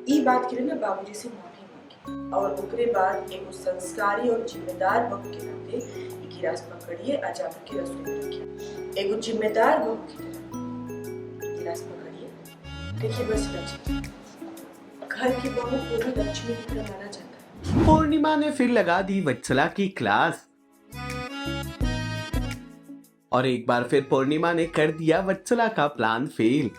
ई बात के लिए ना बाबूजी से माफी मांगी और ओकरे बाद एगो संस्कारी और जिम्मेदार बहू के नाते ई गिलास पकड़िए आ जाकर के रसोई में रखिए। एगो जिम्मेदार बहू की तरह गिलास पकड़िए। देखिए बस लक्ष्मी, घर की बहू को भी लक्ष्मी की तरह माना जाता है। पूर्णिमा ने फिर लगा दी वत्सला की क्लास और एक बार फिर पूर्णिमा ने कर दिया वत्सला का प्लान फेल।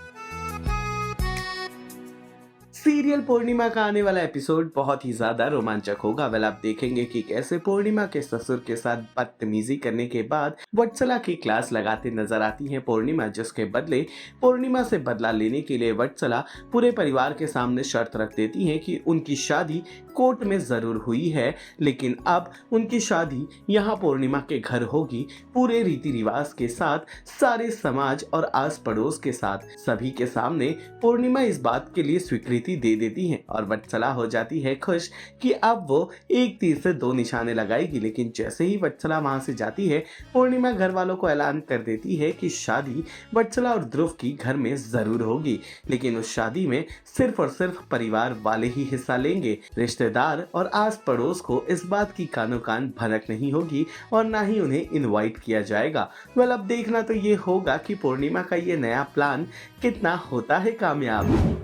सीरियल पूर्णिमा का आने वाला एपिसोड बहुत ही ज्यादा रोमांचक होगा। वेल आप देखेंगे कि कैसे पूर्णिमा के ससुर के साथ बदतमीजी करने के बाद वत्सला की क्लास लगाते नजर आती है पूर्णिमा, जिसके बदले पूर्णिमा से बदला लेने के लिए वत्सला पूरे परिवार के सामने शर्त रख देती है कि उनकी शादी कोर्ट में जरूर हुई है, लेकिन अब उनकी शादी यहाँ पूर्णिमा के घर होगी, पूरे रीति रिवाज के साथ, सारे समाज और आस पड़ोस के साथ, सभी के सामने पूर्णिमा इस बात के लिए स्वीकृति दे देती है और वत्सला हो जाती है खुश कि अब वो एक तीर से दो निशाने लगाएगी। लेकिन जैसे ही वत्सला वहां से जाती है, पूर्णिमा घर वालों को ऐलान कर देती है कि शादी वत्सला और ध्रुव की घर में जरूर होगी, लेकिन उस शादी में सिर्फ और सिर्फ परिवार वाले ही हिस्सा लेंगे। रिश्तेदार और आस पड़ोस को इस बात की कानो कान भनक नहीं होगी और ना ही उन्हें इनवाइट किया जाएगा। वेल अब देखना तो ये होगा कि पूर्णिमा का ये नया प्लान कितना होता है कामयाब।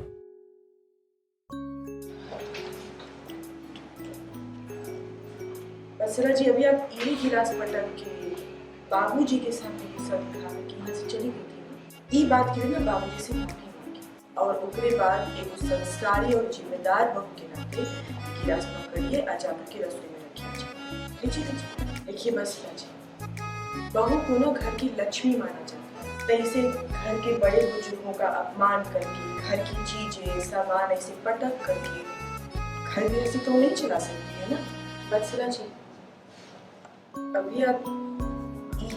वत्सला जी, अभी आप यही गिलास पटक के बाबूजी के सामने ये सब दिखाने की यहाँ से चली गई थी ना। ई बात के लिए ना बाबूजी से माफी मांगी और ओकरे बाद एगो संस्कारी और जिम्मेदार बहू के नाते गिलास पकड़िए आ जाकर के रसोई में रखिए। लीजिए देखिए बस जी, बहू को ना घर की लक्ष्मी माना जाता है। तो इसे घर के बड़े बुजुर्गों का अपमान करके, घर की चीजें सामान ऐसे पटक करके घर में ऐसे तो नहीं चला सकती है ना वत्सला जी। अभी आप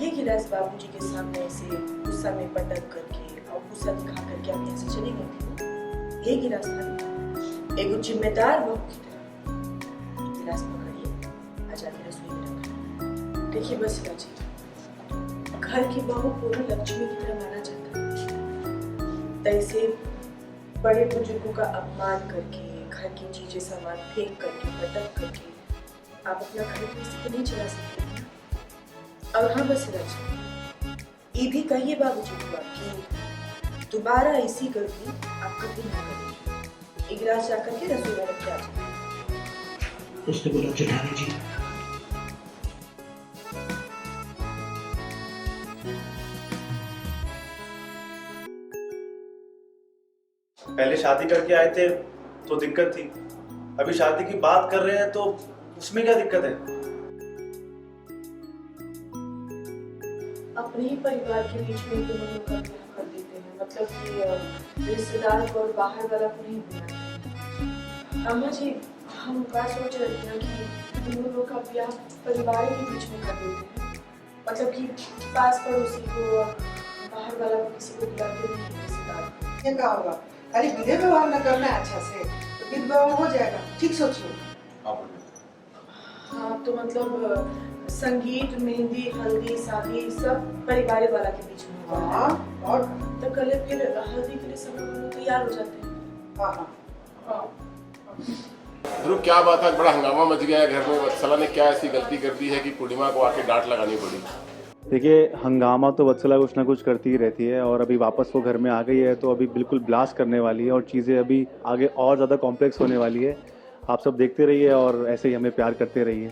ये गिलास बाबूजी के सामने ऐसे गुस्सा में पटक करके और गुस्सा दिखा करके आप यहाँ से चली गई थी। ये गिलास था एगो जिम्मेदार बहू की तरह गिलास पकड़िए आ जाके रसोई में रखा। देखिए बस जी, घर की बहू को भी लक्ष्मी की तरह माना जाता है। तैसे बड़े बुजुर्गों का अपमान करके, घर की चीजें सामान फेंक करके, पटक करके आप अपना घर में नहीं चला सकते। और हाँ बस ये भी कहिए बाबूजी को कि दोबारा ऐसी गलती आप कभी ना करें। एक गिलास जाकर के रसोई में रख के आ जाए। उसने बोला जेठानी जी। पहले शादी करके आए थे तो दिक्कत थी, अभी शादी की बात कर रहे हैं तो उसमें क्या दिक्कत है? अपने ही परिवार के बीच में दोनों लोग का ब्याह कर देते हैं, मतलब कि रिश्तेदार को और बाहर वाला को नहीं बुलाते। अम्मा जी, हम क्या सोच रहे थे कि दोनों लोग का ब्याह परिवार के बीच में कर देते हैं, मतलब कि पास पड़ोसी को और बाहर वाला को किसी को बुलाते नहीं रिश्तेदार। ये क्या होगा? खाली विधि व्यवहार न करना है अच्छा से तो विधि व्यवहार हो जाएगा। ठीक सोचिए। हाँ तो मतलब संगीत, मेहंदी, हल्दी, शादी सब परिवार वाला के बीच में होगा। हाँ, और तो कल फिर हल्दी के लिए सब लोग तैयार हो जाते हैं। हाँ। ध्रुव, क्या बात है, बड़ा हंगामा मच गया है घर में। वत्सला ने क्या ऐसी गलती कर दी है कि पूर्णिमा को आके डांट लगानी पड़ी? देखिए, हंगामा तो वत्सला कुछ ना कुछ करती ही रहती है और अभी वापस वो घर में आ गई है तो अभी बिल्कुल ब्लास्ट करने वाली है और चीज़ें अभी आगे और ज़्यादा कॉम्प्लेक्स होने वाली है। आप सब देखते रहिए और ऐसे ही हमें प्यार करते रहिए।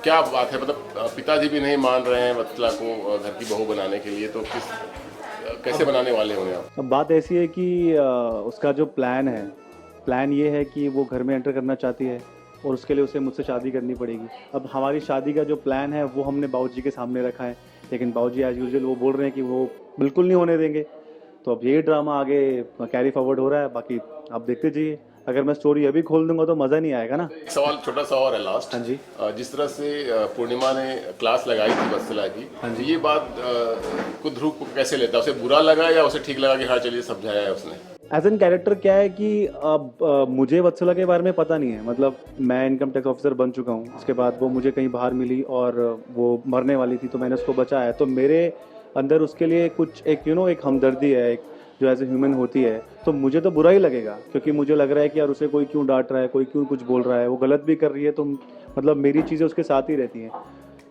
क्या बात है, मतलब पिताजी भी नहीं मान रहे हैं वत्सला को घर की बहू बनाने के लिए, तो कैसे बनाने वाले होंगे आप? अब बात ऐसी है कि उसका जो प्लान ये है कि वो घर में एंटर करना चाहती है और उसके लिए उसे मुझसे शादी करनी पड़ेगी। अब हमारी शादी का जो प्लान है वो हमने बाबूजी के सामने रखा है, लेकिन बाबूजी एज यूजुअल वो बोल रहे हैं कि वो बिल्कुल नहीं होने देंगे। तो अब ये ड्रामा आगे कैरी फॉरवर्ड हो रहा है, बाकी आप देखते जाइए। अगर मैं स्टोरी अभी खोल दूंगा तो मज़ा नहीं आएगा ना। एक सवाल छोटा सा और है लास्ट। हाँ जी। जिस तरह से पूर्णिमा ने क्लास लगाई थी वत्सला की, हाँ जी। ये बात को ध्रुव को कैसे लेता? उसे बुरा लगा या उसे ठीक लगा कि हाँ चलिए समझाया है उसने? एज एन कैरेक्टर क्या है कि अब मुझे वत्सला के बारे में पता नहीं है, मतलब मैं इनकम टैक्स ऑफिसर बन चुका हूँ। उसके बाद वो मुझे कहीं बाहर मिली और वो मरने वाली थी तो मैंने उसको बचाया। तो मेरे अंदर उसके लिए कुछ एक एक हमदर्दी है, एक जो एज ए ह्यूमन होती है, तो मुझे तो बुरा ही लगेगा, क्योंकि मुझे लग रहा है कि यार उसे कोई क्यों डांट रहा है, कोई क्यों कुछ बोल रहा है, वो गलत भी कर रही है, तो मतलब मेरी चीज़ें उसके साथ ही रहती हैं।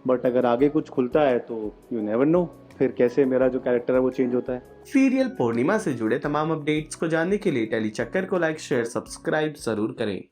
बट अगर आगे कुछ खुलता है तो यू नेवर नो, फिर कैसे मेरा जो कैरेक्टर है वो चेंज होता है। सीरियल पूर्णिमा से जुड़े तमाम अपडेट्स को जानने के लिए टेली चक्कर को लाइक शेयर सब्सक्राइब जरूर करें।